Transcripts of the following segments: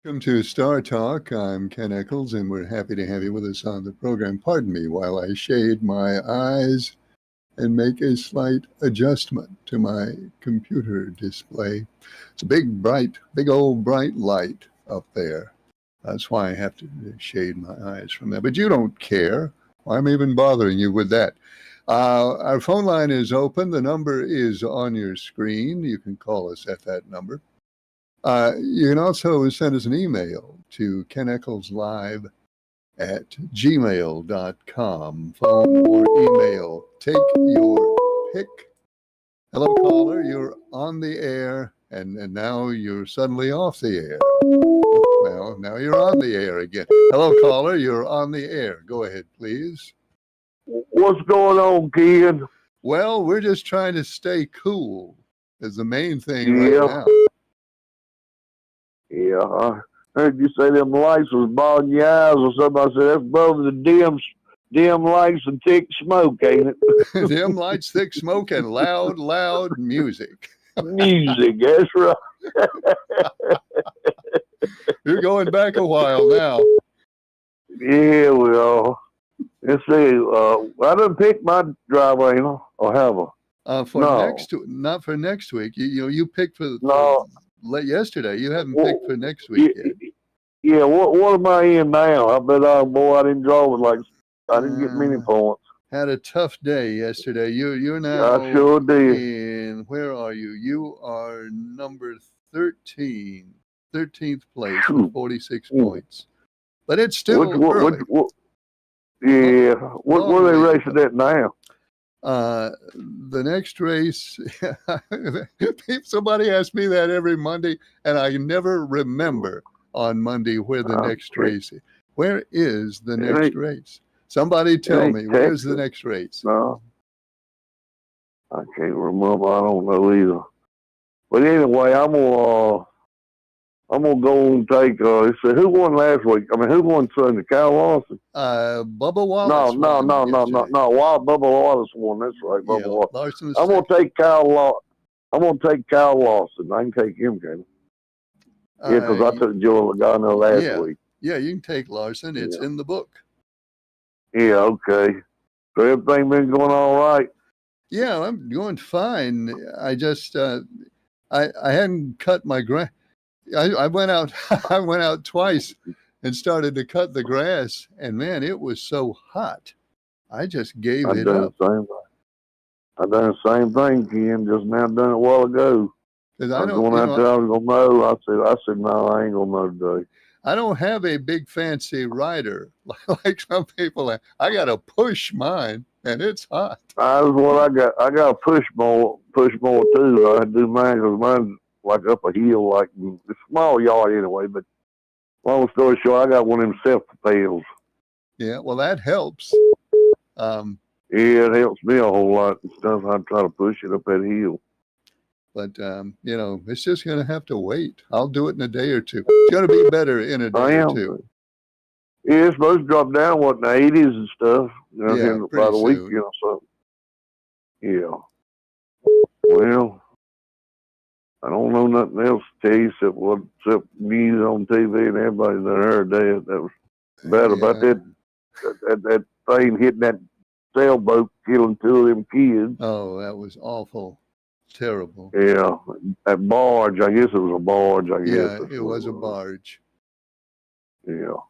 Welcome to Star Talk. I'm Ken Eccles, and we're happy to have you with us on the program. Pardon me while I shade my eyes and make a slight adjustment to my computer display. It's a big old bright light up there. That's why I have to shade my eyes from that. But you don't care. I'm even bothering you with that. Our phone line is open. The number is on your screen. You can call us at that number. You can also send us an email to keneckleslive@gmail.com. Phone or email. Take your pick. Hello, caller. You're on the air, and now you're suddenly off the air. Now you're on the air again. Hello, caller. You're on the air. Go ahead, please. What's going on, Ken? Well, we're just trying to stay cool is the main thing right now. Yeah, I heard you say them lights was bothering your eyes or something. I said, that's above the dim lights and thick smoke, ain't it? Dim lights, thick smoke, and loud music. Music, that's right. You're going back a while now. Yeah, well, let's see. I didn't pick my driveway, or have I? Not for next week. You picked for yesterday. You haven't picked for next week yet. Yeah, what am I in now? I bet I didn't draw I didn't get many points. Had a tough day yesterday. You're now I sure did. Where are you? You are number 13th place with 46 points. But it's still early. What are they racing at now? The next race, somebody asks me that every Monday, and I never remember on Monday where the next race is. Where is the next race? Somebody tell me, where's the next race? No, I can't remember. I don't know either. But anyway, I'm gonna go and take. Who won last week? I mean, who won Sunday? Kyle Larson. Bubba Wallace. No. Bubba Wallace won. That's right, Bubba Wallace. I'm gonna take Kyle Larson. I can take him, can I? Yeah, because I took Joe Logano last week. Yeah, you can take Larson. It's in the book. Yeah, okay. So everything been going all right? Yeah, I'm doing fine. I just I hadn't cut my grass. I went out twice and started to cut the grass, and man, it was so hot. I just gave it up. I done the same thing, Ken. Just now done it a while ago. I was going out there, I was gonna mow. I said, no, I ain't gonna mow today. I don't have a big fancy rider like some people have. I got to push mine, and it's hot. That's what I got. I got a push mower too. I do mine because mine's like up a hill, like it's a small yard anyway. But long story short, I got one of them self-propels. Yeah, well, that helps. Yeah, it helps me a whole lot and stuff. I try to push it up that hill. But, it's just going to have to wait. I'll do it in a day or two. It's going to be better in a day or two. Yeah, it's supposed to drop down, in the 80s and stuff. By the weekend or something. Yeah. Well, I don't know nothing else to tell you except news on TV, and everybody that heard that was bad about that thing hitting that sailboat, killing two of them kids. Oh, that was awful. Terrible. Yeah, that barge. I guess it was a barge. Yeah, it was a barge. Yeah.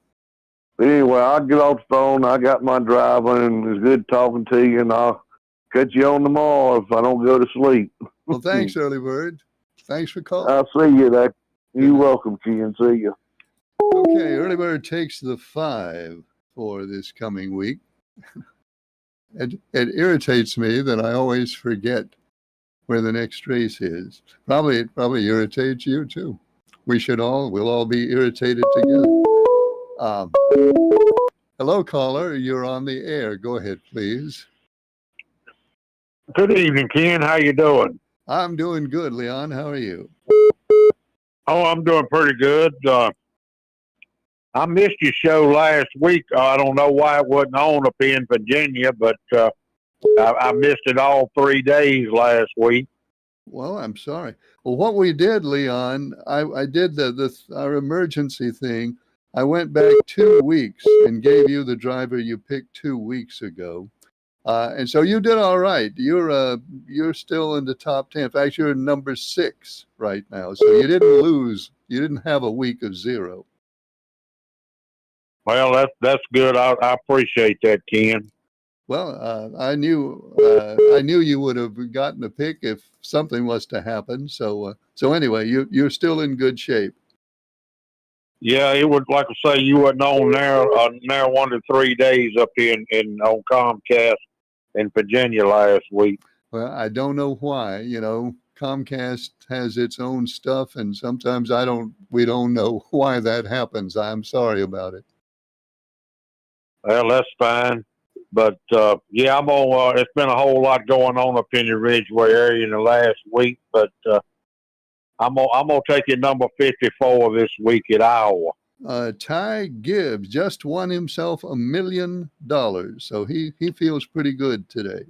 But anyway, I'll get off the phone. I got my driving. It was good talking to you, and I'll catch you on tomorrow if I don't go to sleep. Well, thanks, Early Bird. Thanks for calling. I'll see you there. You're welcome, Ken. See you. Okay, Early Bird takes the 5 for this coming week. It irritates me that I always forget where the next race is. It probably irritates you too. We'll all be irritated together. Hello, caller. You're on the air. Go ahead, please. Good evening, Ken. How you doing? I'm doing good, Leon. How are you? Oh, I'm doing pretty good. I missed your show last week. I don't know why it wasn't on up in Virginia, but I missed it all 3 days last week. Well, I'm sorry. Well, what we did, Leon, I did our emergency thing. I went back 2 weeks and gave you the driver you picked 2 weeks ago. And so you did all right. You're still in the top 10. In fact, you're number 6 right now. So you didn't lose. You didn't have a week of 0. Well, that's good. I appreciate that, Ken. Well, I knew you would have gotten a pick if something was to happen. So anyway, you're still in good shape. Yeah, it would, like I say, you wasn't on there 1 to 3 days up here in on Comcast in Virginia last week. Well, I don't know why. Comcast has its own stuff, and sometimes we don't know why that happens. I'm sorry about it. Well, that's fine. But yeah, I'm on. It's been a whole lot going on up in the Ridgeway area in the last week. But I'm gonna take your number 54 this week at Iowa. Ty Gibbs just won himself $1 million, so he feels pretty good today.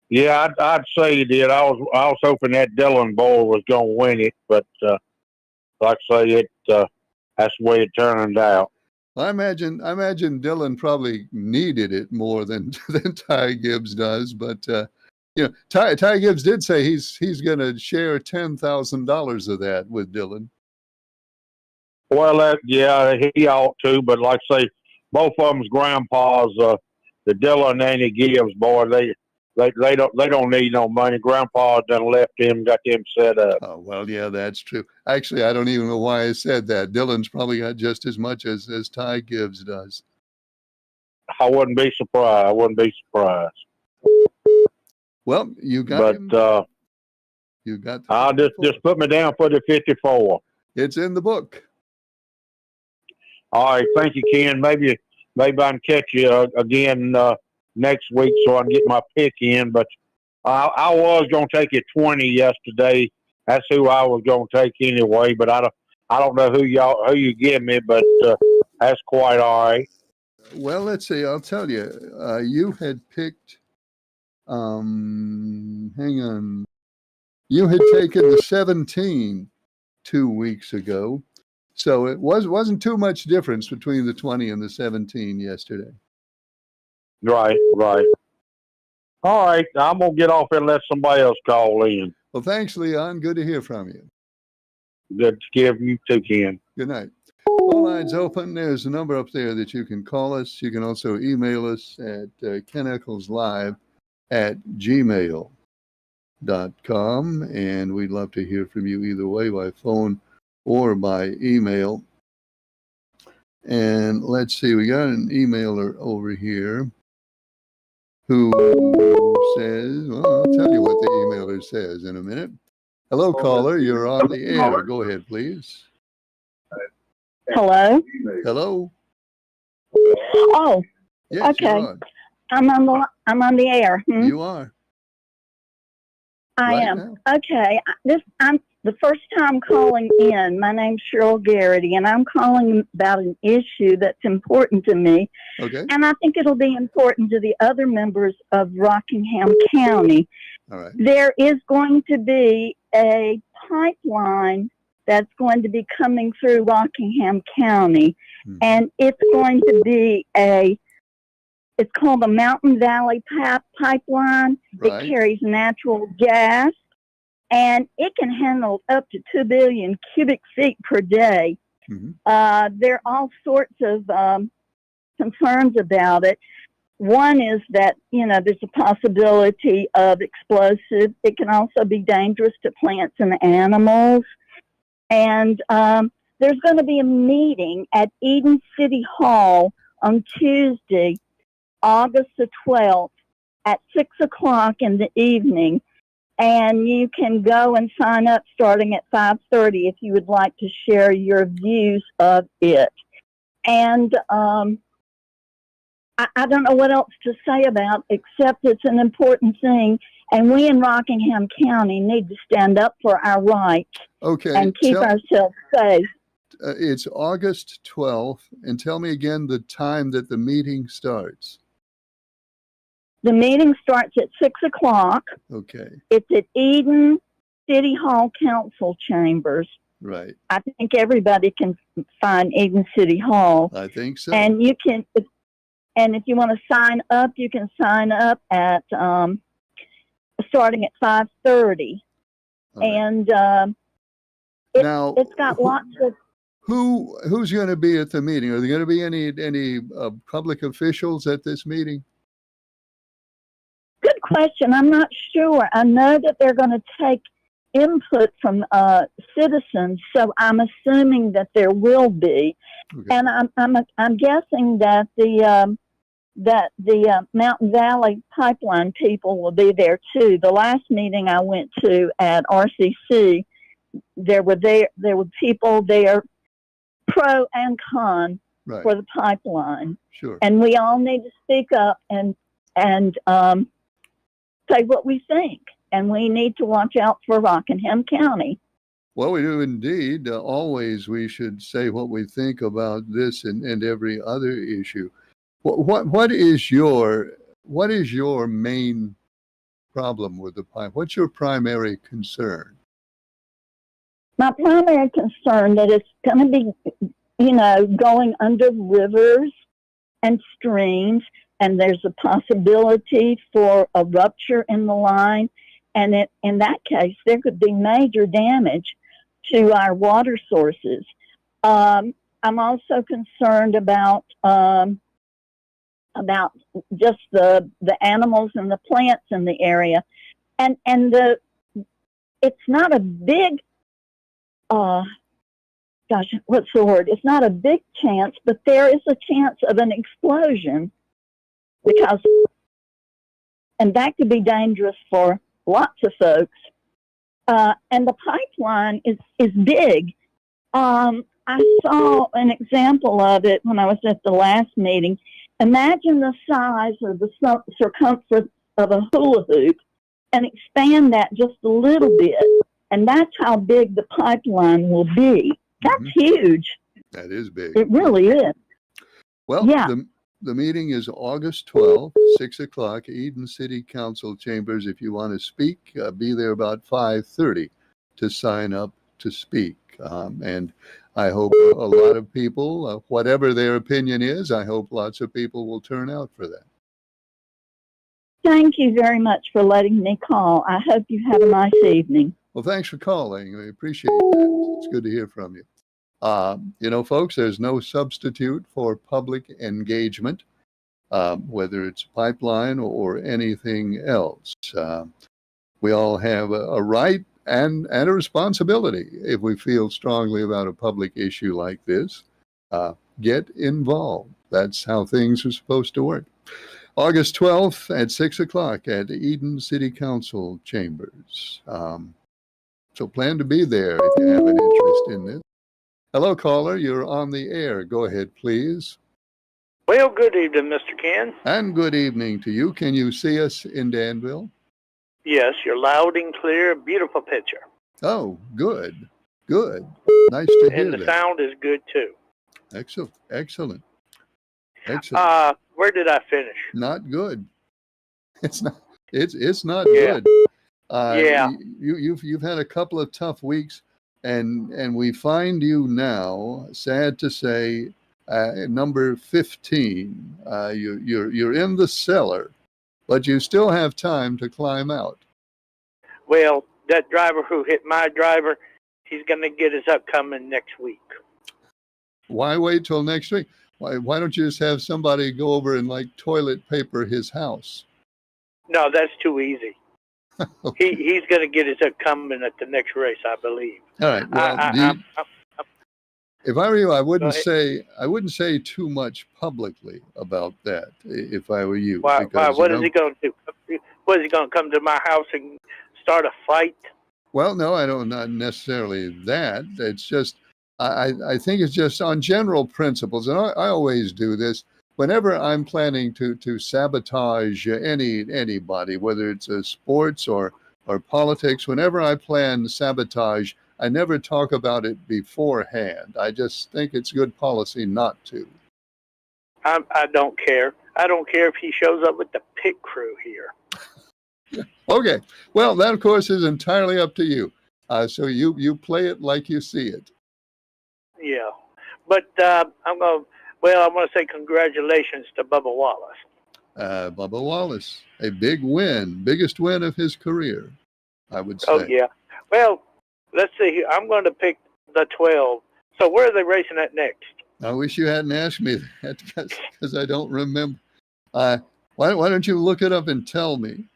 Yeah, I'd say he did. I was hoping that Dillon boy was gonna win it, but like I say, that's the way it turned out. I imagine Dillon probably needed it more than Ty Gibbs does, but Ty Gibbs did say he's going to share $10,000 of that with Dillon. Well, yeah, he ought to, but like I say, both of them's grandpas. The Dillon and the Gibbs boy, they don't need no money. Grandpa done left him, got them set up. Oh, well, yeah, that's true. Actually, I don't even know why I said that. Dillon's probably got just as much as Ty Gibbs does. I wouldn't be surprised. Well, you got him. You got. I'll just put me down for the 54. It's in the book. All right, thank you, Ken. Maybe I can catch you again next week so I can get my pick in. But I was gonna take it 20 yesterday. That's who I was gonna take anyway. But I don't know who you give me, but that's quite all right. Well, let's see. I'll tell you. You had picked. Hang on. You had taken the 17 2 weeks ago. So it wasn't too much difference between the 20 and the 17 yesterday. Right. All right, I'm going to get off and let somebody else call in. Well, thanks, Leon. Good to hear from you. Good to hear from you too, Ken. Good night. Phone lines open. There's a number up there that you can call us. You can also email us at keneccleslive@gmail.com, and we'd love to hear from you either way, by phone or by email. And let's see, we got an emailer over here who says, well, I'll tell you what the emailer says in a minute. Hello, caller, you're on the air. Go ahead, please. Hello? Hello? Oh, yes, okay. I'm on the air. You are. I right am. Now. Okay. I'm the first time calling in. My name's Cheryl Garrity, and I'm calling about an issue that's important to me. Okay. And I think it'll be important to the other members of Rockingham County. All right. There is going to be a pipeline that's going to be coming through Rockingham County, and it's going to be it's called the Mountain Valley Pipeline. Right. It carries natural gas, and it can handle up to 2 billion cubic feet per day. Mm-hmm. There are all sorts of concerns about it. One is that, there's a possibility of explosive. It can also be dangerous to plants and animals. And there's going to be a meeting at Eden City Hall on Tuesday, August the 12th at 6 o'clock in the evening. And you can go and sign up starting at 5:30 if you would like to share your views of it. And I don't know what else to say about except it's an important thing. And we in Rockingham County need to stand up for our rights and keep ourselves safe. It's August 12th. And tell me again the time that the meeting starts. The meeting starts at 6 o'clock. Okay. It's at Eden City Hall Council Chambers. Right. I think everybody can find Eden City Hall. I think so. And you can, and if you want to sign up, you can sign up at starting at 5:30. Right. And now it's got lots of. Who's going to be at the meeting? Are there going to be any public officials at this meeting? Good question. I'm not sure. I know that they're going to take input from citizens, so I'm assuming that there will be. Okay. And I'm guessing that the Mountain Valley Pipeline people will be there too. The last meeting I went to at RCC, there were people there, pro and con, right, for the pipeline. Sure. And we all need to speak up and say what we think. And we need to watch out for Rockingham County. Well, we do indeed. Always we should say what we think about this and every other issue. What is your main problem with the pipe? What's your primary concern? My primary concern that it's going to be, going under rivers and streams, and there's a possibility for a rupture in the line. And in that case, there could be major damage to our water sources. I'm also concerned about just the animals and the plants in the area, and it's not a big what's the word? It's not a big chance, but there is a chance of an explosion and that could be dangerous for lots of folks. And the pipeline is big. I saw an example of it when I was at the last meeting. Imagine the size or the circumference of a hula hoop and expand that just a little bit. And that's how big the pipeline will be. That's huge. That is big. It really is. Well, yeah. The meeting is August 12th, 6 o'clock, Eden City Council Chambers. If you want to speak, be there about 5:30 to sign up to speak. And I hope a lot of people, whatever their opinion is, I hope lots of people will turn out for that. Thank you very much for letting me call. I hope you have a nice evening. Well, thanks for calling. We appreciate that. It's good to hear from you. Folks, there's no substitute for public engagement, whether it's pipeline or anything else. We all have a right and a responsibility, if we feel strongly about a public issue like this. Get involved. That's how things are supposed to work. August 12th at 6 o'clock at Eden City Council Chambers. So plan to be there if you have an interest in this. Hello, caller. You're on the air. Go ahead, please. Well, good evening, Mr. Ken. And good evening to you. Can you see us in Danville? Yes, you're loud and clear. Beautiful picture. Oh, good. Good. Nice to hear that. And the sound is good, too. Excellent. Where did I finish? Not good. It's not good. Yeah. You've had a couple of tough weeks. And we find you now, sad to say, number 15. You're in the cellar, but you still have time to climb out. Well, that driver who hit my driver, he's going to get his upcoming next week. Why wait till next week? Why don't you just have somebody go over and toilet paper his house? No, that's too easy. Okay. He's going to get his upcoming at the next race, I believe. All right. Well, if I were you, I wouldn't say too much publicly about that. If I were you, why? What is he going to do? What is he going to come to my house and start a fight? Well, no, I don't. Not necessarily that. It's just I think it's just on general principles, and I always do this. Whenever I'm planning to sabotage anybody, whether it's sports or politics, whenever I plan sabotage, I never talk about it beforehand. I just think it's good policy not to. I don't care. I don't care if he shows up with the pit crew here. Okay. Well, that of course is entirely up to you. So you play it like you see it. Yeah, but I want to say congratulations to Bubba Wallace. Bubba Wallace, a big win, biggest win of his career, I would say. Oh yeah. Well, let's see here. I'm going to pick the 12. So where are they racing at next? I wish you hadn't asked me that because I don't remember. Why don't you look it up and tell me?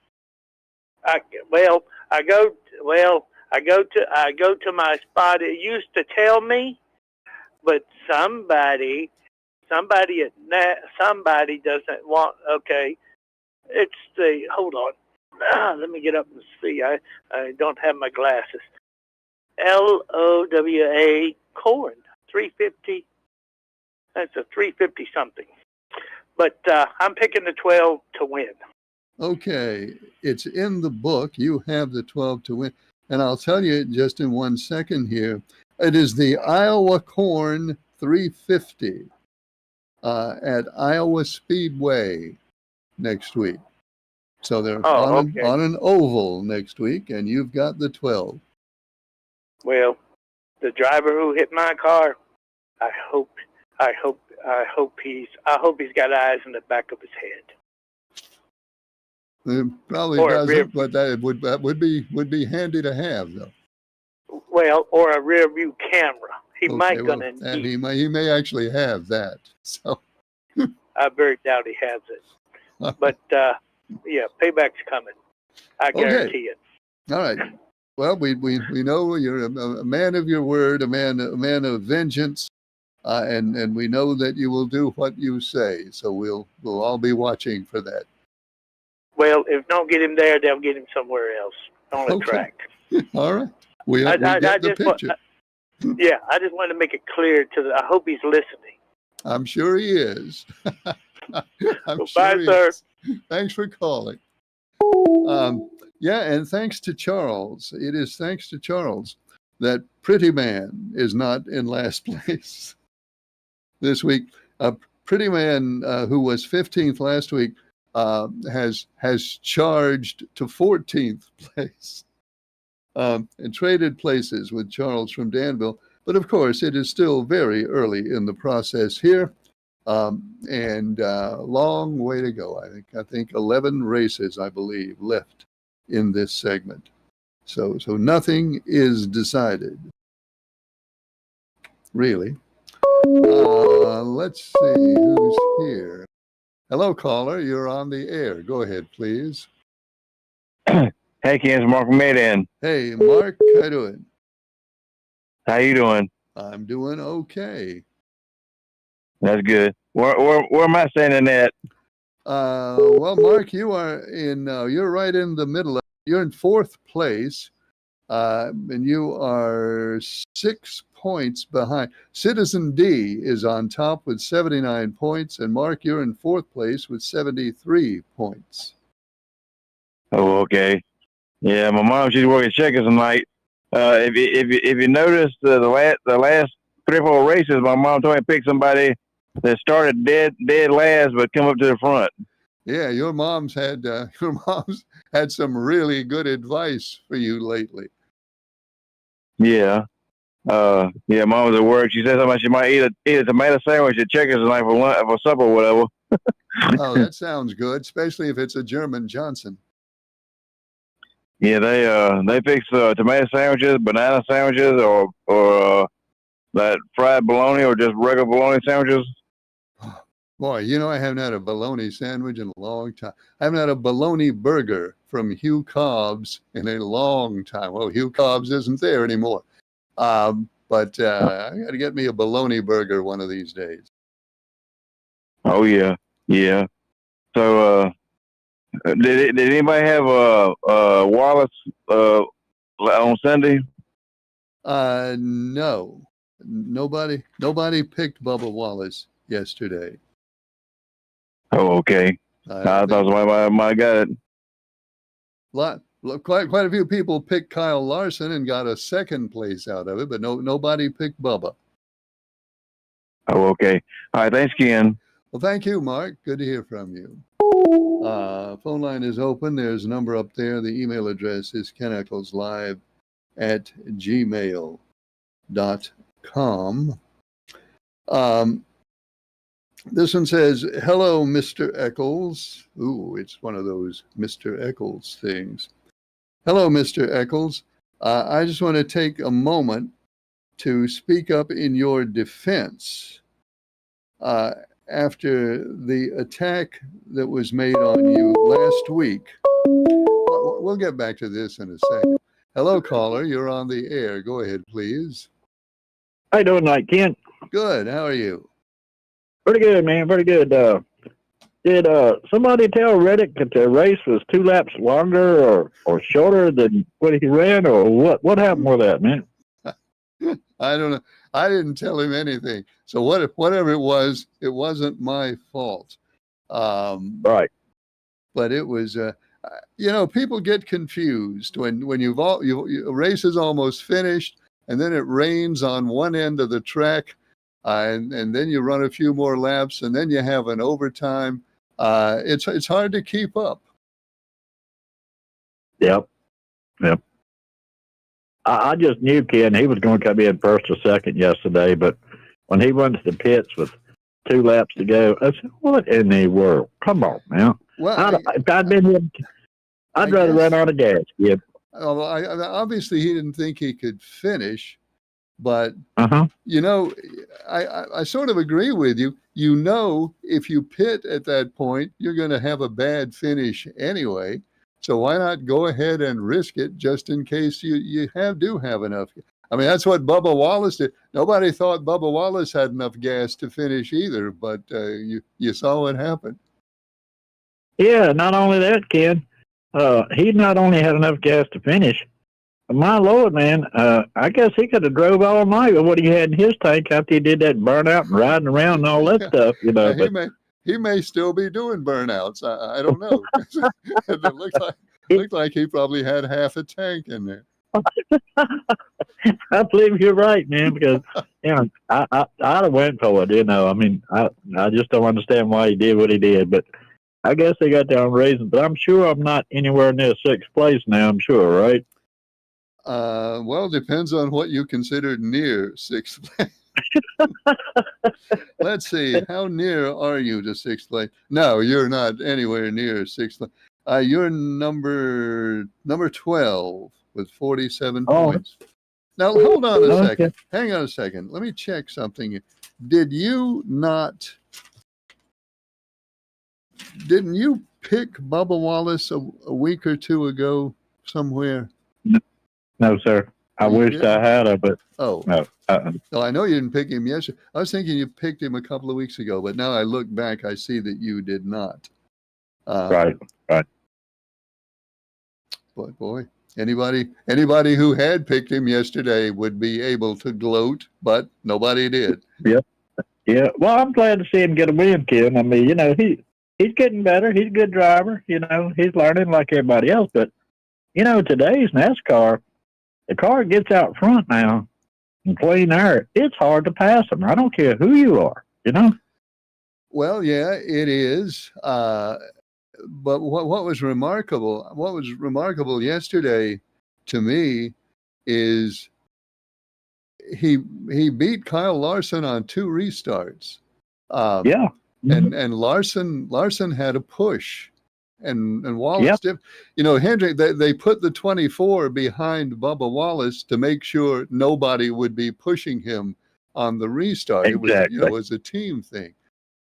I go to my spot. It used to tell me, but somebody doesn't want. Okay, it's the. Hold on. Let me get up and see. I don't have my glasses. LOWA corn 350. That's a 350 something. But I'm picking the 12 to win. Okay, it's in the book. You have the 12 to win. And I'll tell you just in 1 second here. It is the Iowa Corn 350 at Iowa Speedway next week. So they're on an oval next week, and you've got the 12. Well, the driver who hit my car, I hope he's got eyes in the back of his head. It probably doesn't, but that would be handy to have, though. Well, or a rear view camera. He may actually have that. So I very doubt he has it. But yeah, payback's coming. I guarantee it. All right. Well, we know you're a man of your word, a man of vengeance, and we know that you will do what you say. So we'll all be watching for that. Well, if don't get him there, they'll get him somewhere else on a track. All right. We get the picture. I just wanted to make it clear I hope he's listening. I'm sure he is. Bye, sir. Thanks for calling. And thanks to Charles. It is thanks to Charles that Pretty Man is not in last place this week. Pretty Man, who was 15th last week, has charged to 14th place and traded places with Charles from Danville. But of course, it is still very early in the process here, and long way to go. I think 11 races, I believe, left in this segment. So nothing is decided, really. Let's see who's here. Hello, caller. You're on the air. Go ahead, please. Hey, Ken, it's Mark from Maydan. Hey, Mark. How you doing? How you doing? I'm doing okay. That's good. Where am I standing at? Well, Mark, you are in. You're right in the middle. You're in 4th place, and you are 6 points behind. Citizen D is on top with 79 points, and Mark, you're in 4th place with 73 points. Oh, okay. Yeah, my mom, she's working checkers tonight. If you notice the last 3 or 4 races, my mom told me to pick somebody that started dead last but come up to the front. Yeah, your mom's had some really good advice for you lately. Yeah. Mom was at work. She said something. She might eat a tomato sandwich at Checkers tonight for supper or whatever. Oh, that sounds good, especially if it's a German Johnson. Yeah, they fix tomato sandwiches, banana sandwiches, or that fried bologna, or just regular bologna sandwiches. Boy, I haven't had a bologna sandwich in a long time. I haven't had a bologna burger from Hugh Cobb's in a long time. Well, Hugh Cobb's isn't there anymore. But I got to get me a bologna burger one of these days. Oh, yeah. So, did anybody have Wallace on Sunday? No. Nobody picked Bubba Wallace yesterday. Oh, okay. I thought somebody might got it. Quite a few people picked Kyle Larson and got a 2nd place out of it, but nobody picked Bubba. Oh, okay. All right. Thanks, Ken. Well, thank you, Mark. Good to hear from you. Phone line is open. There's a number up there. The email address is keneckleslive@gmail.com. This one says, hello, Mr. Eccles. Ooh, it's one of those Mr. Eccles things. Hello, Mr. Eccles. I just want to take a moment to speak up in your defense after the attack that was made on you last week. We'll get back to this in a second. Hello, caller. You're on the air. Go ahead, please. How you doing tonight, Ken? Good. How are you? Pretty good, man. Pretty good. Did somebody tell Reddick that the race was 2 laps longer or shorter than what he ran, or what? What happened with that, man? I don't know. I didn't tell him anything. So whatever it wasn't my fault. Right. But it was, people get confused when a race is almost finished, and then it rains on one end of the track. And then you run a few more laps, and then you have an overtime. It's hard to keep up. Yep. I just knew Ken he was going to come in first or second yesterday, but when he went to the pits with 2 laps to go, I said, "What in the world? Come on, man!" Well, if I'd been him, I'd rather run out of gas. Yeah. Obviously, he didn't think he could finish. But, I sort of agree with you. If you pit at that point, you're going to have a bad finish anyway. So why not go ahead and risk it just in case you do have enough? I mean, that's what Bubba Wallace did. Nobody thought Bubba Wallace had enough gas to finish either, but you saw what happened. Yeah, not only that, Ken, he not only had enough gas to finish, my Lord, man, I guess he could have drove all night with what he had in his tank after he did that burnout and riding around and all that stuff, He may still be doing burnouts. I don't know. It looked like he probably had half a tank in there. I believe you're right, man, because I'd have went for it. I mean, I just don't understand why he did what he did, but I guess they got down raising. But I'm sure I'm not anywhere near 6th place now. I'm sure, right? Well, depends on what you consider near 6th place. Let's see. How near are you to 6th place? No, you're not anywhere near 6th place. You're number 12 with 47 points. Now, hold on a second. Hang on a second. Let me check something. Didn't you pick Bubba Wallace a week or two ago somewhere? No, sir. I wished I had, but no. No, I know you didn't pick him yesterday. I was thinking you picked him a couple of weeks ago, but now I look back, I see that you did not. Right. Boy, anybody who had picked him yesterday would be able to gloat, but nobody did. Yeah. Well, I'm glad to see him get a win, Ken. I mean, he's getting better. He's a good driver. He's learning like everybody else. But today's NASCAR, the car gets out front now in clean air. It's hard to pass them. I don't care who you are, Well, yeah, it is. But what was remarkable yesterday to me is he beat Kyle Larson on 2 restarts. Yeah. And Larson had a push. And Wallace did. Hendrick, they put the 24 behind Bubba Wallace to make sure nobody would be pushing him on the restart. Exactly. It was a team thing.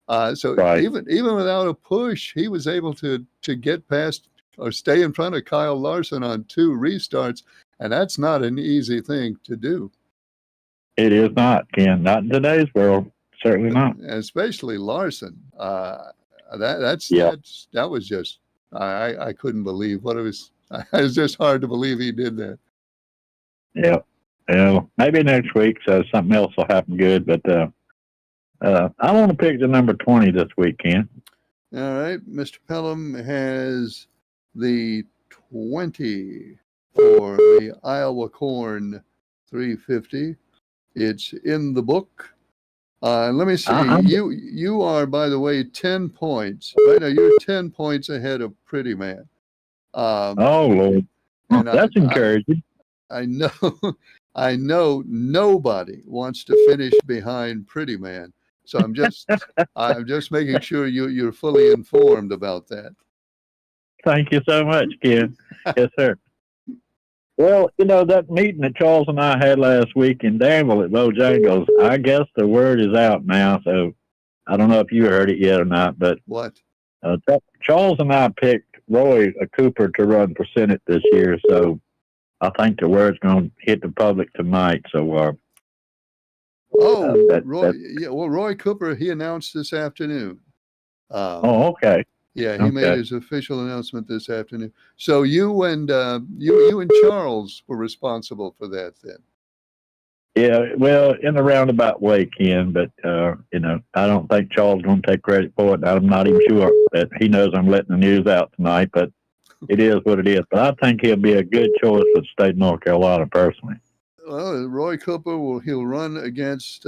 So right. even without a push, he was able to get past or stay in front of Kyle Larson on 2 restarts, and that's not an easy thing to do. It is not, Ken. Not in today's world. Certainly not. Especially Larson. That was just I couldn't believe what it was. It was just hard to believe he did that. Yeah. Maybe next week something else will happen good, but I want to pick the number 20 this week, Ken. All right. Mr. Pelham has the 20 for the Iowa Corn 350. It's in the book. Let me see. You are, by the way, 10 points. Right now, you're 10 points ahead of Pretty Man. Oh, Lord. And That's encouraging. I know, I know nobody wants to finish behind Pretty Man. So I'm just making sure you're fully informed about that. Thank you so much, Ken. Yes, sir. Well, that meeting that Charles and I had last week in Danville at Bojangles, I guess the word is out now. So I don't know if you heard it yet or not, but what? Charles and I picked Roy Cooper to run for Senate this year. So I think the word's going to hit the public tonight. So, Roy Cooper, he announced this afternoon. Okay. Yeah, he made his official announcement this afternoon. So you and Charles were responsible for that then. Yeah, well, in a roundabout way, Ken, but I don't think Charles is going to take credit for it. I'm not even sure that he knows I'm letting the news out tonight, but it is what it is. But I think he'll be a good choice for the state of North Carolina, personally. Well, Roy Cooper he'll run against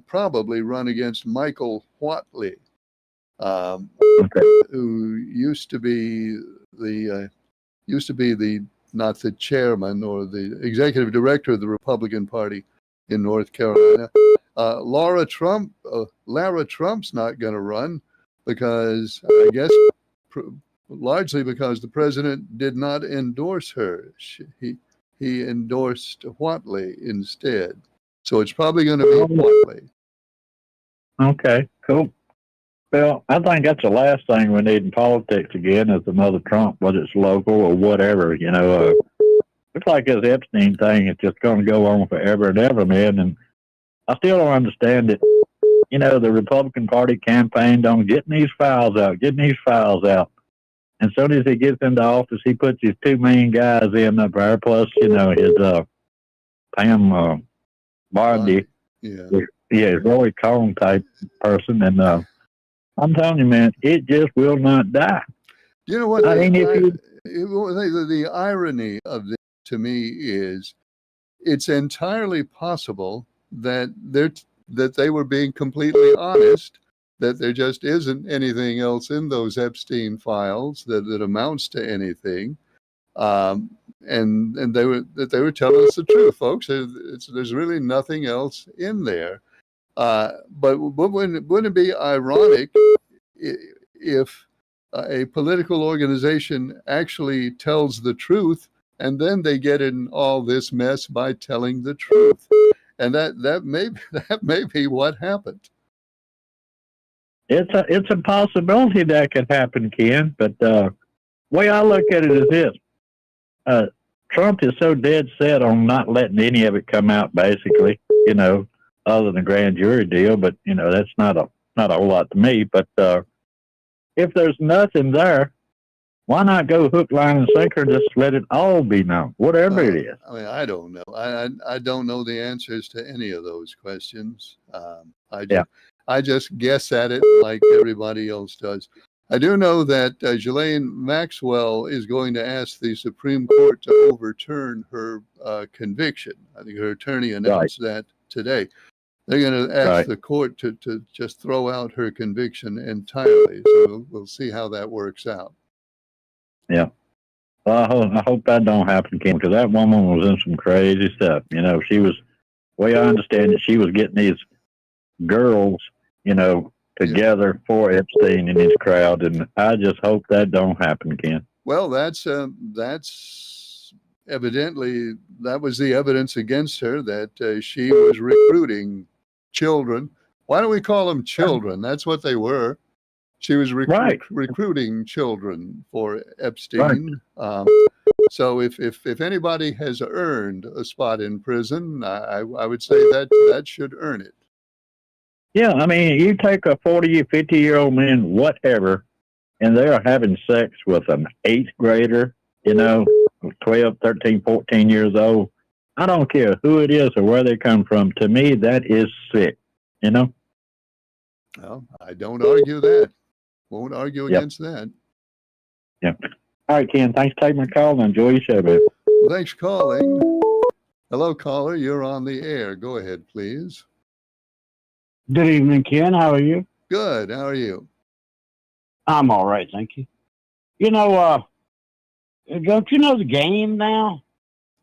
probably run against Michael Whatley. Who used to be not the chairman or the executive director of the Republican Party in North Carolina. Lara Trump's not going to run because I guess largely because the president did not endorse her. He endorsed Whatley instead, so it's probably going to be Whatley. Okay, cool. Well, I think that's the last thing we need in politics again is another Trump, whether it's local or whatever. Looks like this Epstein thing is just going to go on forever and ever, man. And I still don't understand it. The Republican Party campaigned on getting these files out. And as soon as he gets into office, he puts his two main guys in up there, plus, his Pam Bondi. Yeah, Roy Cohn type person. And I'm telling you, man, it just will not die. You know what? The irony of this to me is it's entirely possible that they were being completely honest, that there just isn't anything else in those Epstein files that amounts to anything. And they were telling us the truth, folks. There's really nothing else in there. But wouldn't it be ironic if a political organization actually tells the truth and then they get in all this mess by telling the truth? And that may be what happened. It's a possibility that could happen, Ken. But the way I look at it is this: Trump is so dead set on not letting any of it come out, basically. Other than the grand jury deal, but that's not a whole lot to me. But if there's nothing there, why not go hook, line, and sinker? Just let it all be known, whatever it is. I mean, I don't know. I don't know the answers to any of those questions. I just guess at it like everybody else does. I do know that Ghislaine Maxwell is going to ask the Supreme Court to overturn her conviction. I think her attorney announced that today. They're going to ask the court to just throw out her conviction entirely. So we'll see how that works out. Yeah. Well, I hope that don't happen, Kim, because that woman was in some crazy stuff. She was, the way I understand it, she was getting these girls, together for Epstein and his crowd. And I just hope that don't happen, Ken. Well, that's evidently, that was the evidence against her, that she was recruiting children. Why don't we call them children? That's what they were. She was recruiting children for Epstein. Right. So if anybody has earned a spot in prison, I would say that should earn it. Yeah, I mean, you take a 40 or 50-year-old man, whatever, and they are having sex with an 8th grader, 12, 13, 14 years old. I don't care who it is or where they come from. To me, that is sick, Well, I don't argue that. Won't argue against that. Yep. All right, Ken, thanks for taking my call and enjoy your show, man. Thanks for calling. Hello, caller. You're on the air. Go ahead, please. Good evening, Ken. How are you? Good. How are you? I'm all right, thank you. You know, don't you know the game now?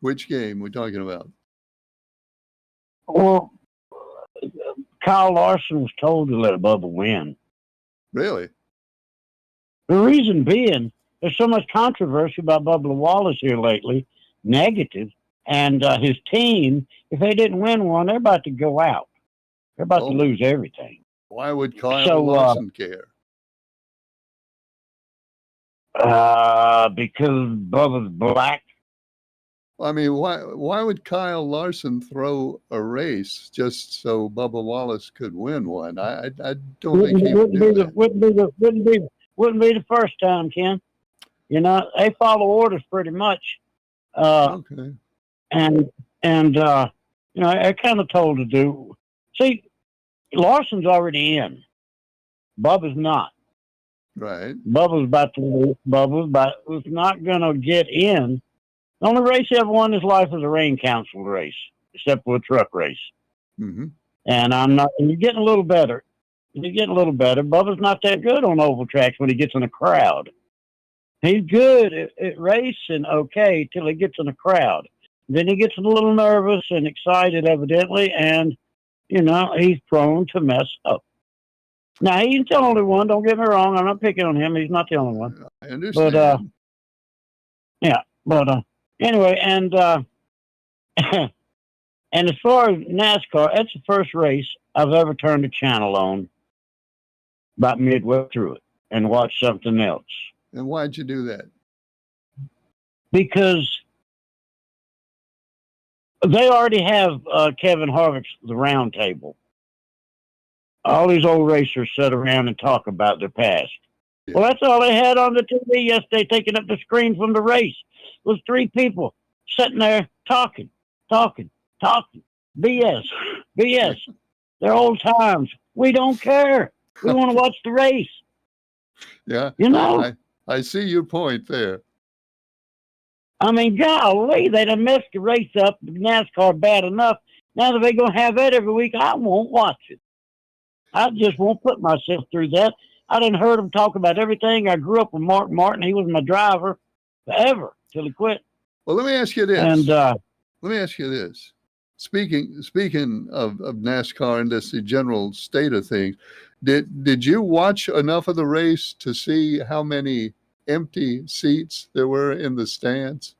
Which game we're talking about? Well, Kyle Larson was told to let Bubba win. Really? The reason being, there's so much controversy about Bubba Wallace here lately, negative, and his team, if they didn't win one, they're about to go out. They're about to lose everything. Why would Kyle Larson care? Because Bubba's black. I mean, why would Kyle Larson throw a race just so Bubba Wallace could win one? I don't think he would do that. Wouldn't be the first time, Ken. You know, they follow orders pretty much. Okay. And you know, they're kind of told to do. See, Larson's already in. Bubba's not. Right. Bubba's about to lose. Was not going to get in. The only race he ever won in his life was a rain council race, except for a truck race. Mm-hmm. And you're getting a little better. Bubba's not that good on oval tracks when he gets in a crowd. He's good at racing, okay, till he gets in a crowd. Then he gets a little nervous and excited, evidently, and, you know, he's prone to mess up. Now, he's the only one. Don't get me wrong. I'm not picking on him. He's not the only one. I understand. Anyway, and and as far as NASCAR, that's the first race I've ever turned the channel on about midway through it and watched something else. And why'd you do that? Because they already have Kevin Harvick's The Round Table. All these old racers sit around and talk about their past. Yeah. Well, that's all they had on the TV yesterday, taking up the screen from the race. It was 3 people sitting there talking. BS. They're old times. We don't care. We want to watch the race. Yeah. You know? I see your point there. I mean, golly, they done messed the race up, NASCAR bad enough. Now that they're going to have that every week, I won't watch it. I just won't put myself through that. I done heard them talk about everything. I grew up with Mark Martin. He was my driver forever till he quit. Well, let me ask you this. And let me ask you this. Speaking of NASCAR and just the general state of things, did you watch enough of the race to see how many empty seats there were in the stands?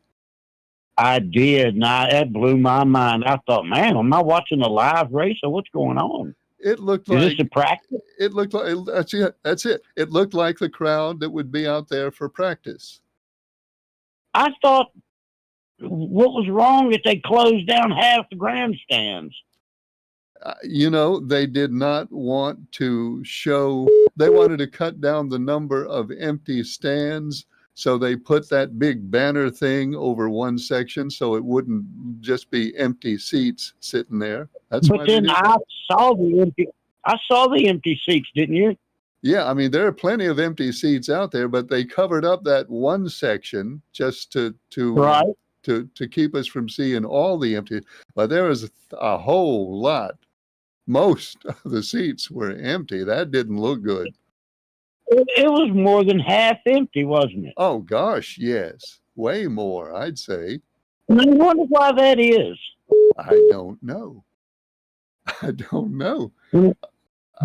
I did. Now that blew my mind. I thought, man, am I watching a live race or what's going on? It looked like. Is this a practice? It looked like that's it. It looked like the crowd that would be out there for practice. I thought, what was wrong that they closed down half the grandstands? You know, they did not want to show. They wanted to cut down the number of empty stands. So they put that big banner thing over one section so it wouldn't just be empty seats sitting there. That's but then I saw the empty seats, didn't you? Yeah, I mean there are plenty of empty seats out there, but they covered up that one section just to keep us from seeing all the empty. But there was a whole lot. Most of the seats were empty. That didn't look good. It was more than half empty, wasn't it? Oh, gosh, yes. Way more, I'd say. And I wonder why that is. I don't know. The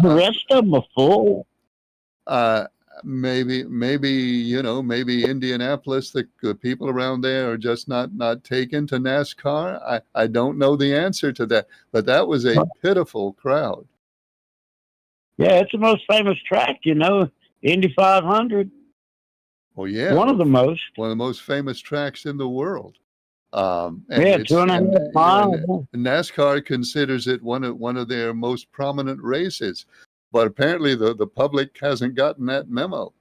rest of them are full. Maybe Indianapolis, the people around there are just not taken to NASCAR. I don't know the answer to that, but that was a pitiful crowd. Yeah, it's the most famous track, you know. Indy 500. Well, yeah. One of the most famous tracks in the world. 2.5 miles. NASCAR considers it one of their most prominent races, but apparently the public hasn't gotten that memo.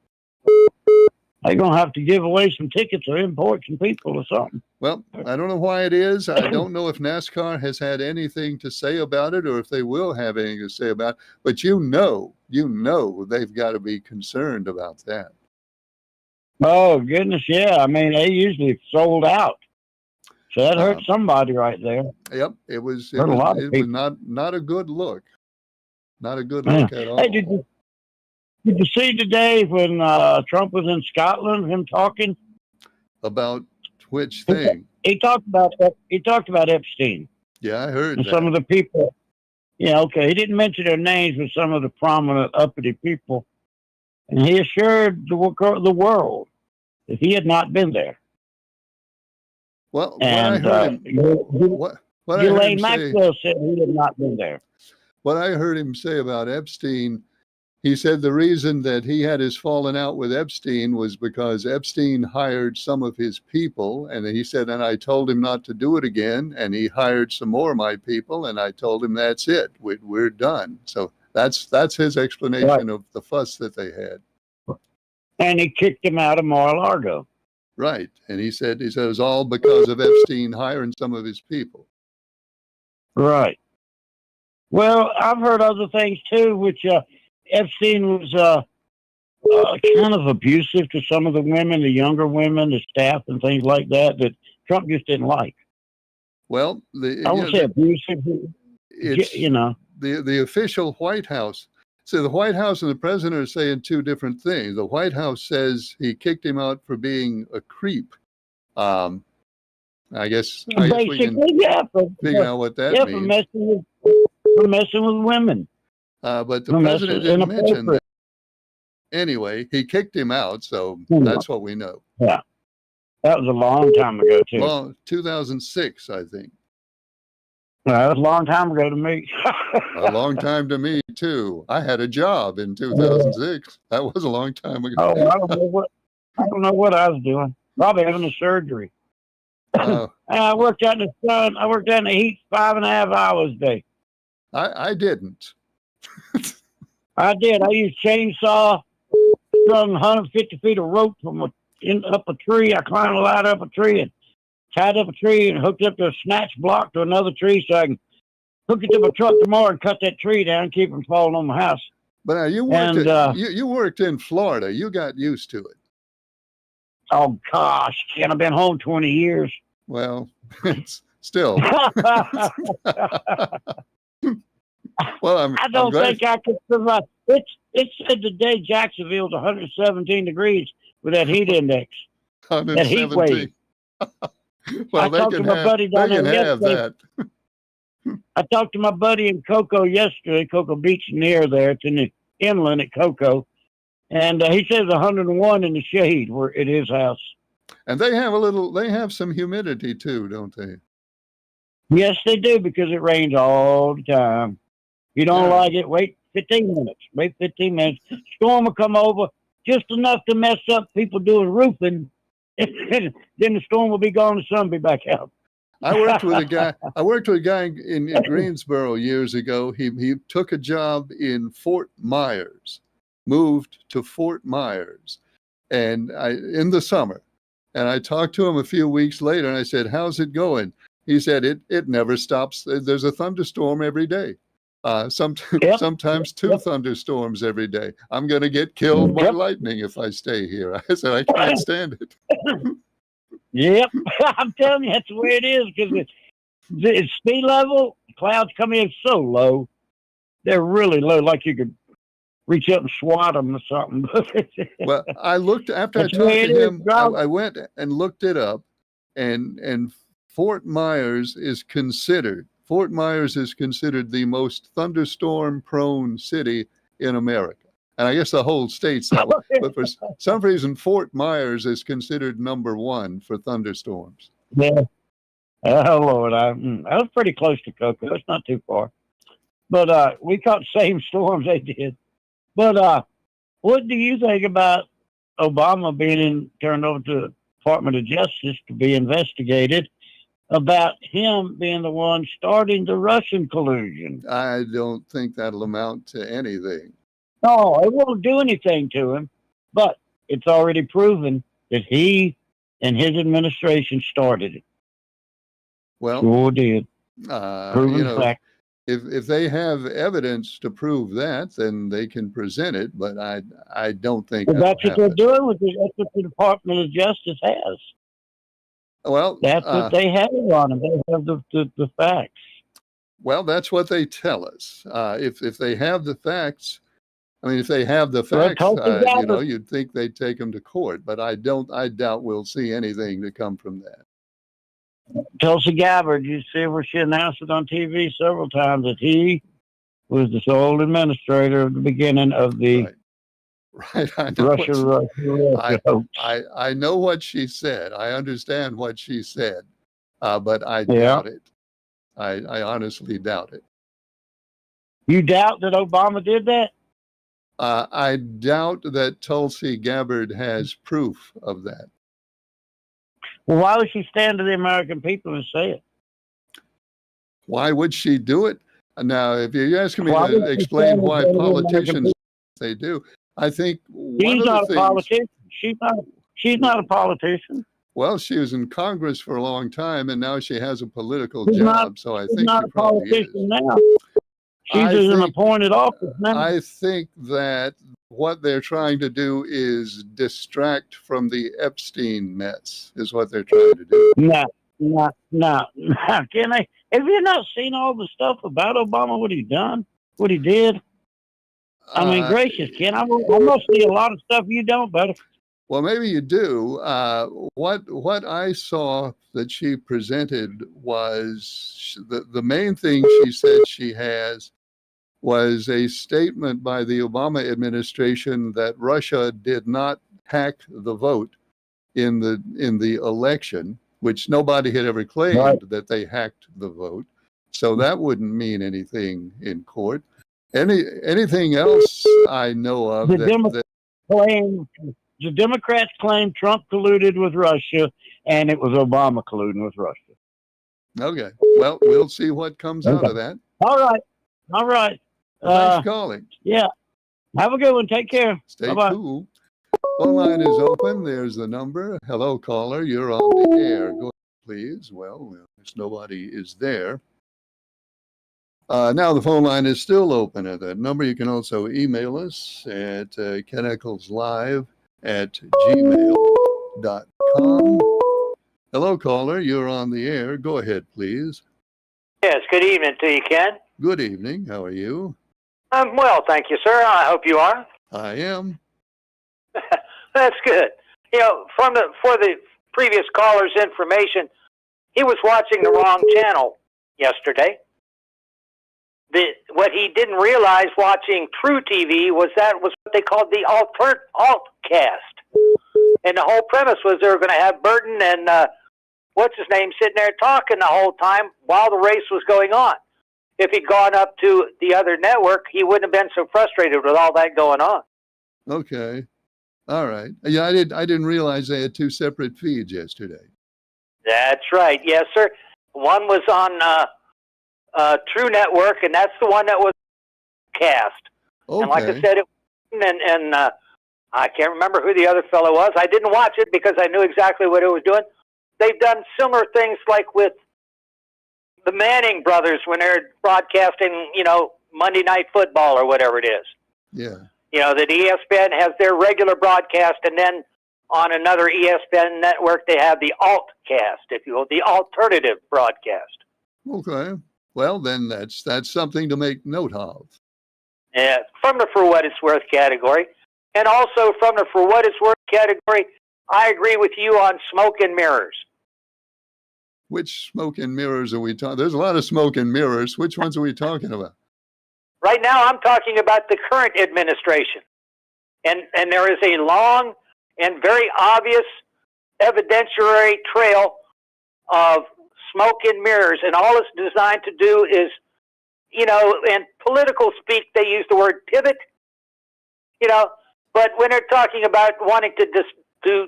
They're going to have to give away some tickets or import some people or something. Well, I don't know why it is. I don't know if NASCAR has had anything to say about it or if they will have anything to say about it. But you know they've got to be concerned about that. Oh, goodness, yeah. I mean, they usually sold out. So that hurt somebody right there. Yep, it was not a good look. Not a good look at all. Hey, did you see today when Trump was in Scotland, him talking About which thing? He talked about that. He talked about Epstein Yeah, I heard and that. some of the people. Yeah, okay. He didn't mention their names, but some of the prominent uppity people, and he assured the world that he had not been there. Well, And what I heard him, what I heard Ghislaine him say, Maxwell said he had not been there. what I heard him say about Epstein, he said the reason that he had his falling out with Epstein was because Epstein hired some of his people, and he said, and I told him not to do it again, and he hired some more of my people, and I told him that's it, we're done. So that's his explanation of the fuss that they had. And he kicked him out of Mar-a-Lago. Right, and he said it was all because of Epstein hiring some of his people. Right. Well, I've heard other things too, which Epstein was kind of abusive to some of the women, the younger women, the staff, and things like that Trump just didn't like. Well, I won't say abusive. It's, the official White House. So the White House and the president are saying two different things. The White House says he kicked him out for being a creep. I guess we can figure out what that means. For messing with women. But the president didn't mention that. Anyway, he kicked him out, so that's what we know. Yeah. That was a long time ago, too. Well, 2006, I think. Well, that was a long time ago to me. A long time to me, too. I had a job in 2006. That was a long time ago. Oh, I don't know what I was doing. Probably having a surgery. I worked out in the sun. I worked out in the heat 5.5 hours a day. I didn't. I did. I used chainsaw, strung 150 feet of rope up a tree. I climbed a ladder up a tree and tied up a tree and hooked up to a snatch block to another tree so I can hook it to my truck tomorrow and cut that tree down and keep from falling on my house. But you worked you worked in Florida. You got used to it. Oh, gosh. Can't have been home 20 years. Well, it's still. Well, I don't think I could survive. It said today Jacksonville's 117 degrees with that heat index. That heat wave. Well, they can have that. I talked to my buddy in Cocoa yesterday, Cocoa Beach near there. It's in the inland at Cocoa. And he says 101 in the shade at his house. And they have some humidity too, don't they? Yes, they do, because it rains all the time. You don't like it, wait 15 minutes. Wait 15 minutes. Storm will come over just enough to mess up people doing roofing. Then the storm will be gone, the sun will be back out. I worked with a guy in Greensboro years ago. He took a job in Fort Myers, moved to Fort Myers, and in the summer. And I talked to him a few weeks later, and I said, "How's it going?" He said, "It never stops. There's a thunderstorm every day. Sometimes two thunderstorms every day. I'm going to get killed by lightning if I stay here." I said, "I can't stand it." Yep, I'm telling you, that's the way it is, because it's sea level. Clouds come in so low. They're really low, like you could reach up and swat them or something. Well, I looked, after I talked to him, I went and looked it up, and Fort Myers is considered the most thunderstorm-prone city in America. And I guess the whole state's that way. But for some reason, Fort Myers is considered number one for thunderstorms. Yeah. Oh, Lord. I was pretty close to Cocoa. It's not too far. But we caught the same storms they did. But what do you think about Obama being turned over to the Department of Justice to be investigated about him being the one starting the Russian collusion? I don't think that'll amount to anything. No, it won't do anything to him, but it's already proven that he and his administration started it. Well, sure did. Proven fact. If they have evidence to prove that, then they can present it, but I don't think that's what they're doing with it. That's what the Department of Justice has. Well, that's what they have on them. They have the facts. Well, that's what they tell us. If they have the facts, I mean, if they have the facts, you'd think they'd take them to court. But I doubt we'll see anything to come from that. Tulsi Gabbard, you see where she announced it on TV several times that he was the sole administrator at the beginning of the right. I know Russia. I know what she said. I understand what she said, but I doubt it. I honestly doubt it. You doubt that Obama did that? I doubt that Tulsi Gabbard has proof of that. Well, why would she stand to the American people and say it? Why would she do it? Now, if you're asking me to explain why politicians they do, I think she's not a politician. She's not a politician. Well, she was in Congress for a long time, and now she has a political job. So I think she's not a politician now. She's in an appointed office now. I think that what they're trying to do is distract from the Epstein mess, is what they're trying to do. No. Can I? Have you not seen all the stuff about Obama, what he done, what he did? I mean, gracious, Ken, I must see a lot of stuff you don't, buddy. Well, maybe you do. What I saw that she presented was the main thing she said she has was a statement by the Obama administration that Russia did not hack the vote in the election, which nobody had ever claimed that they hacked the vote. So that wouldn't mean anything in court. Anything else I know of the Democrats claim Trump colluded with Russia, and it was Obama colluding with Russia. Okay. Well, we'll see what comes out of that. All right. Thanks for calling. Yeah. Have a good one. Take care. Stay cool. Phone line is open. There's the number. Hello, caller. You're on the air. Go ahead, please. Well, nobody is there. Now the phone line is still open at that number. You can also email us at kennickleslive@gmail.com. Hello, caller. You're on the air. Go ahead, please. Yes, good evening to you, Ken. Good evening. How are you? I'm well, thank you, sir. I hope you are. I am. That's good. You know, for the previous caller's information, he was watching the wrong channel yesterday. What he didn't realize watching True TV was what they called the altcast. And the whole premise was they were going to have Burton and what's his name sitting there talking the whole time while the race was going on. If he'd gone up to the other network, he wouldn't have been so frustrated with all that going on. Okay. All right. Yeah, I didn't realize they had two separate feeds yesterday. That's right. Yes, sir. One was on True Network, and that's the one that was cast. Okay. And like I said, I can't remember who the other fellow was. I didn't watch it because I knew exactly what it was doing. They've done similar things like with the Manning brothers when they're broadcasting, Monday Night Football or whatever it is. Yeah. That ESPN has their regular broadcast, and then on another ESPN network, they have the altcast, if you will, the alternative broadcast. Okay. Well, then that's something to make note of. Yeah, from the for what it's worth category. And also from the for what it's worth category, I agree with you on smoke and mirrors. Which smoke and mirrors are we talking? There's a lot of smoke and mirrors. Which ones are we talking about? Right now, I'm talking about the current administration. And there is a long and very obvious evidentiary trail of smoke and mirrors. And all it's designed to do is, in political speak, they use the word pivot, but when they're talking about wanting to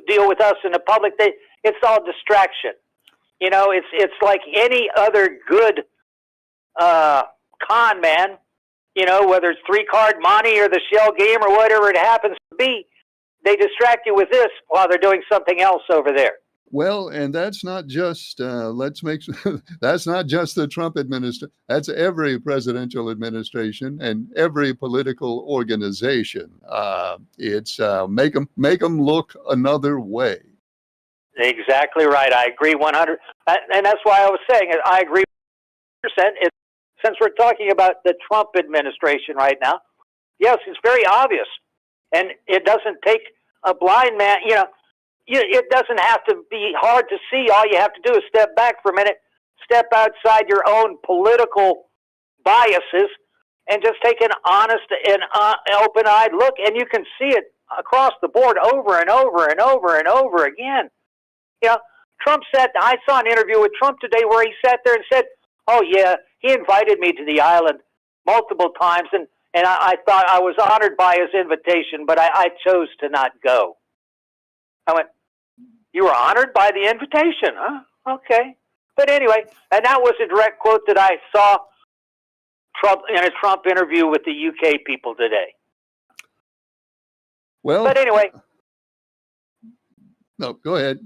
deal with us in the public, it's all distraction. It's like any other good con man, whether it's 3-card monte or the shell game or whatever it happens to be, they distract you with this while they're doing something else over there. Well, and that's not just that's not just the Trump administration. That's every presidential administration and every political organization. It's make them look another way. Exactly right. I agree 100%, and that's why I was saying I agree 100%. It's since we're talking about the Trump administration right now, yes, it's very obvious. And it doesn't take a blind man, it doesn't have to be hard to see. All you have to do is step back for a minute, step outside your own political biases, and just take an honest and open-eyed look, and you can see it across the board over and over and over and over again. Trump said, I saw an interview with Trump today where he sat there and said, oh, yeah, he invited me to the island multiple times, and I thought I was honored by his invitation, but I chose to not go. I went, you were honored by the invitation, huh? Okay. But anyway, and that was a direct quote that I saw Trump in a Trump interview with the UK people today. Well, but anyway. No, go ahead.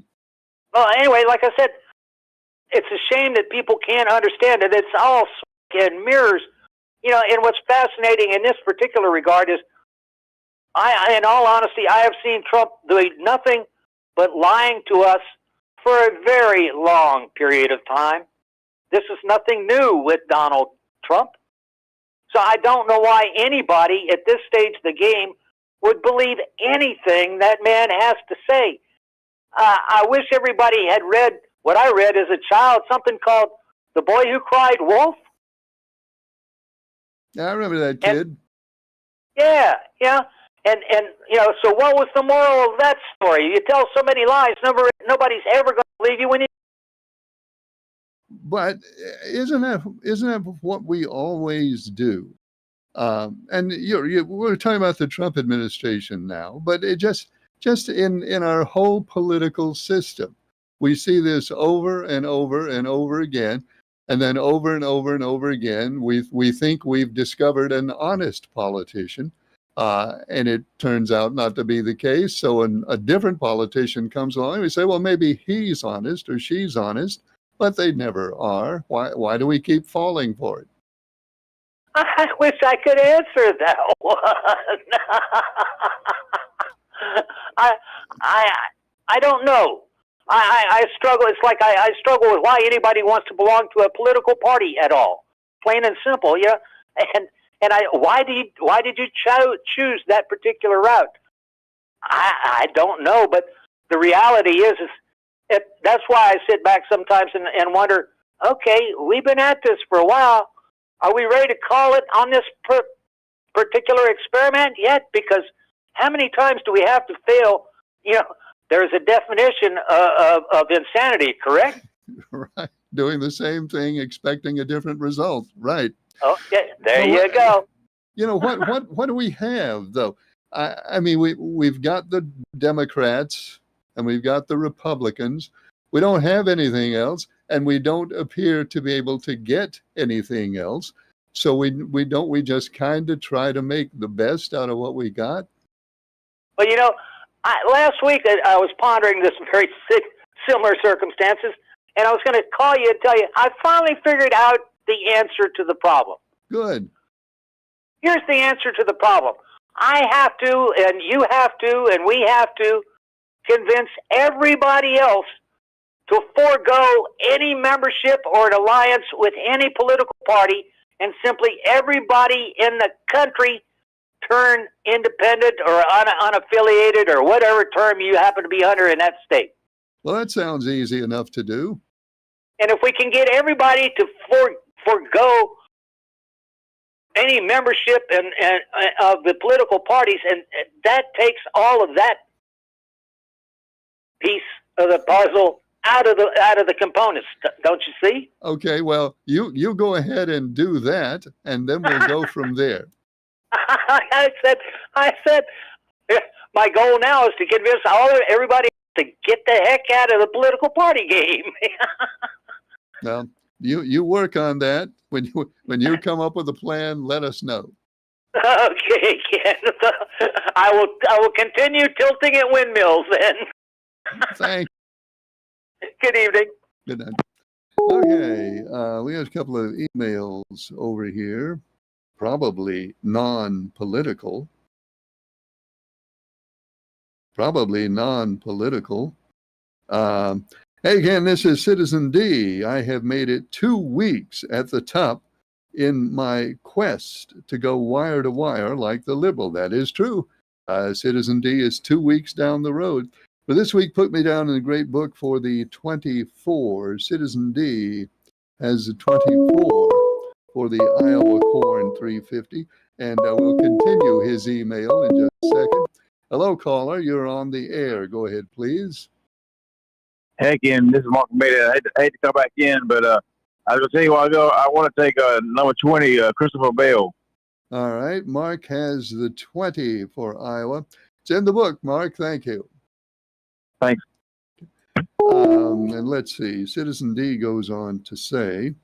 Well, anyway, like I said, it's a shame that people can't understand it. It's all smoke and mirrors. And what's fascinating in this particular regard is, in all honesty, I have seen Trump doing nothing but lying to us for a very long period of time. This is nothing new with Donald Trump. So I don't know why anybody at this stage of the game would believe anything that man has to say. I wish everybody had read what I read as a child, something called The Boy Who Cried Wolf. Yeah, I remember that kid. Yeah. And so what was the moral of that story? You tell so many lies, nobody's ever going to believe you when you... But isn't that what we always do? And we're talking about the Trump administration now, but it just in our whole political system, we see this over and over and over again, and then over and over and over again, we think we've discovered an honest politician, and it turns out not to be the case. So when a different politician comes along, we say, well, maybe he's honest or she's honest, but they never are. Why do we keep falling for it? I wish I could answer that one. I don't know. I struggle. It's like I struggle with why anybody wants to belong to a political party at all. Plain and simple, yeah. And why did you choose that particular route? I don't know, but the reality is that's why I sit back sometimes and wonder, okay, we've been at this for a while. Are we ready to call it on this particular experiment yet? Because how many times do we have to fail? There's a definition of insanity, correct? Right. Doing the same thing, expecting a different result. Right. Okay, there you go. What do we have, though? I mean, we've got the Democrats and we've got the Republicans. We don't have anything else, and we don't appear to be able to get anything else. So we just kind of try to make the best out of what we got. Well, last week I was pondering this very similar circumstances, and I was going to call you and tell you I finally figured out the answer to the problem. Good. Here's the answer to the problem. I have to, and you have to, and we have to convince everybody else to forego any membership or an alliance with any political party, and simply everybody in the country turn independent or unaffiliated or whatever term you happen to be under in that state. Well, that sounds easy enough to do. And if we can get everybody to forego any membership and of the political parties, and that takes all of that piece of the puzzle out of the components, don't you see? Okay, well, you go ahead and do that, and then we'll go from there. I said, my goal now is to convince everybody to get the heck out of the political party game. Well, you work on that. When you come up with a plan, let us know. Okay, Ken. I will continue tilting at windmills then. Thanks. Good evening. Good night. Okay, we have a couple of emails over here, probably non-political. Hey, again, this is Citizen D. I have made it 2 weeks at the top in my quest to go wire to wire like the Liberal. That is true. Citizen D is 2 weeks down the road. But this week put me down in the great book for the 24. Citizen D has the 24 for the Iowa Corn 350. And we'll continue his email in just a second. Hello, caller. You're on the air. Go ahead, please. Heck, and this is Mark Beta. I hate to come back in, but I was going to tell you a while ago, I want to take number 20, Christopher Bell. All right. Mark has the 20 for Iowa. It's in the book, Mark. Thank you. Thanks. And let's see. Citizen D goes on to say,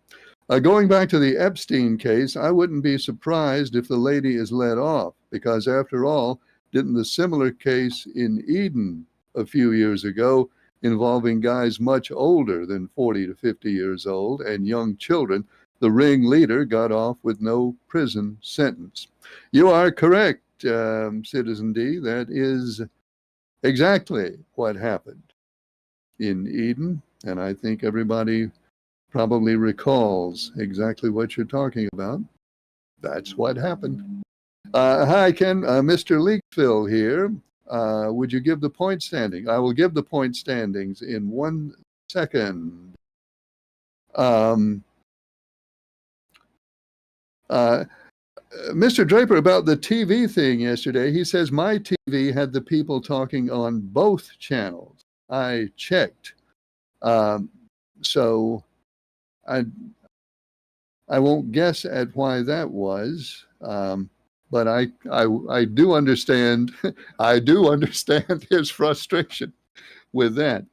going back to the Epstein case, I wouldn't be surprised if the lady is let off, because after all, didn't the similar case in Eden a few years ago involving guys much older than 40 to 50 years old and young children, the ringleader got off with no prison sentence? You are correct, Citizen D. That is exactly what happened in Eden, and I think everybody probably recalls exactly what you're talking about. That's what happened. Hi, Ken. Mr. Leakville here. Would you give the point standing? I will give the point standings in 1 second. Mr. Draper, about the TV thing yesterday, he says my TV had the people talking on both channels. I checked. So I won't guess at why that was. But I do understand. I do understand his frustration with that.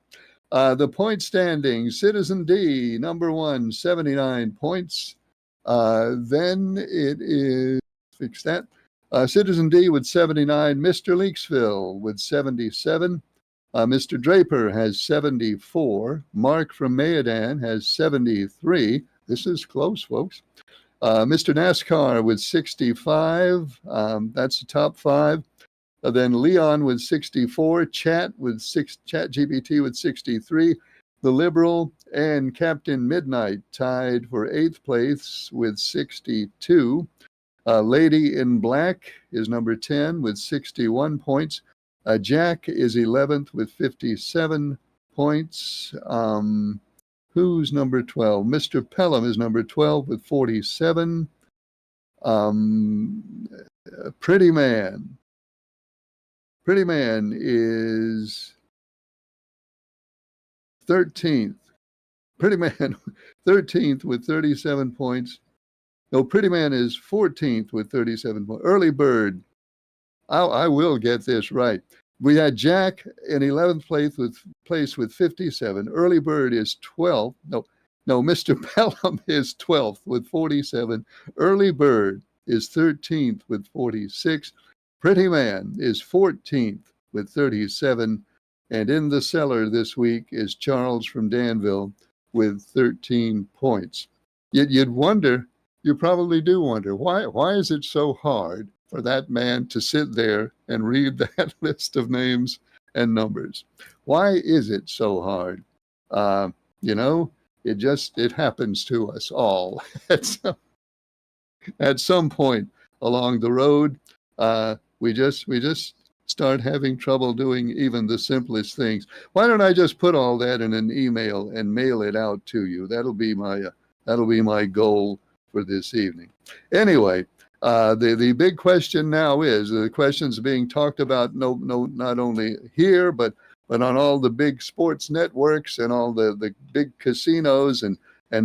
The point standings: Citizen D, number 1, 79 points. Then it is, fix that. Citizen D with 79. Mr. Leaksville with 77. Mr. Draper has 74. Mark from Mayodan has 73. This is close, folks. Mr. NASCAR with 65. That's the top 5. Then Leon with 64. ChatGPT with 63. The Liberal and Captain Midnight tied for 8th place with 62. Lady in Black is number 10 with 61 points. Jack is 11th with 57 points. Who's number 12? Mr. Pelham is number 12 with 47. Pretty Man. Pretty Man is 13th. Pretty Man 13th with 37 points. No, Pretty Man is 14th with 37 points. Early Bird. I will get this right. We had Jack in 11th place with 57. Early Bird is 12th. No, Mr. Pelham is 12th with 47. Early Bird is 13th with 46. Pretty Man is 14th with 37. And in the cellar this week is Charles from Danville with 13 points. You'd wonder, you probably do wonder, why is it so hard for that man to sit there and read that list of names and numbers? Why is it so hard? It happens to us all at some point along the road. We just start having trouble doing even the simplest things. Why don't I just put all that in an email and mail it out to you? That'll be my goal for this evening. Anyway, the big question now is, the questions being talked about not only here but on all the big sports networks and all the big casinos and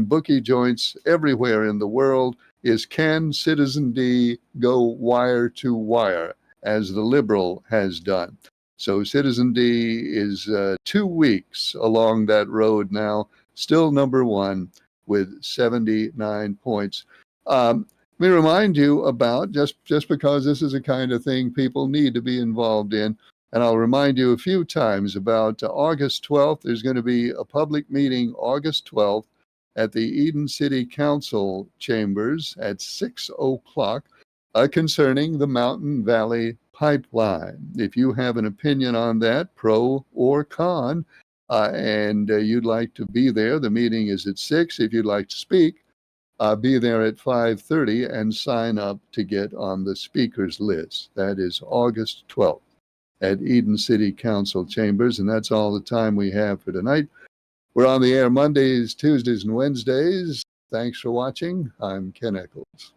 bookie joints everywhere in the world is, can Citizen D go wire to wire as the Liberal has done? So Citizen D is 2 weeks along that road now, still number 1 with 79 points. Let me remind you about, just because this is the kind of thing people need to be involved in, and I'll remind you a few times about August 12th. There's going to be a public meeting August 12th at the Eden City Council chambers at 6 o'clock concerning the Mountain Valley Pipeline. If you have an opinion on that, pro or con, and you'd like to be there, the meeting is at 6. If you'd like to speak, be there at 5:30 and sign up to get on the speakers list. That is August 12th at Eden City Council Chambers, and that's all the time we have for tonight. We're on the air Mondays, Tuesdays, and Wednesdays. Thanks for watching. I'm Ken Echols.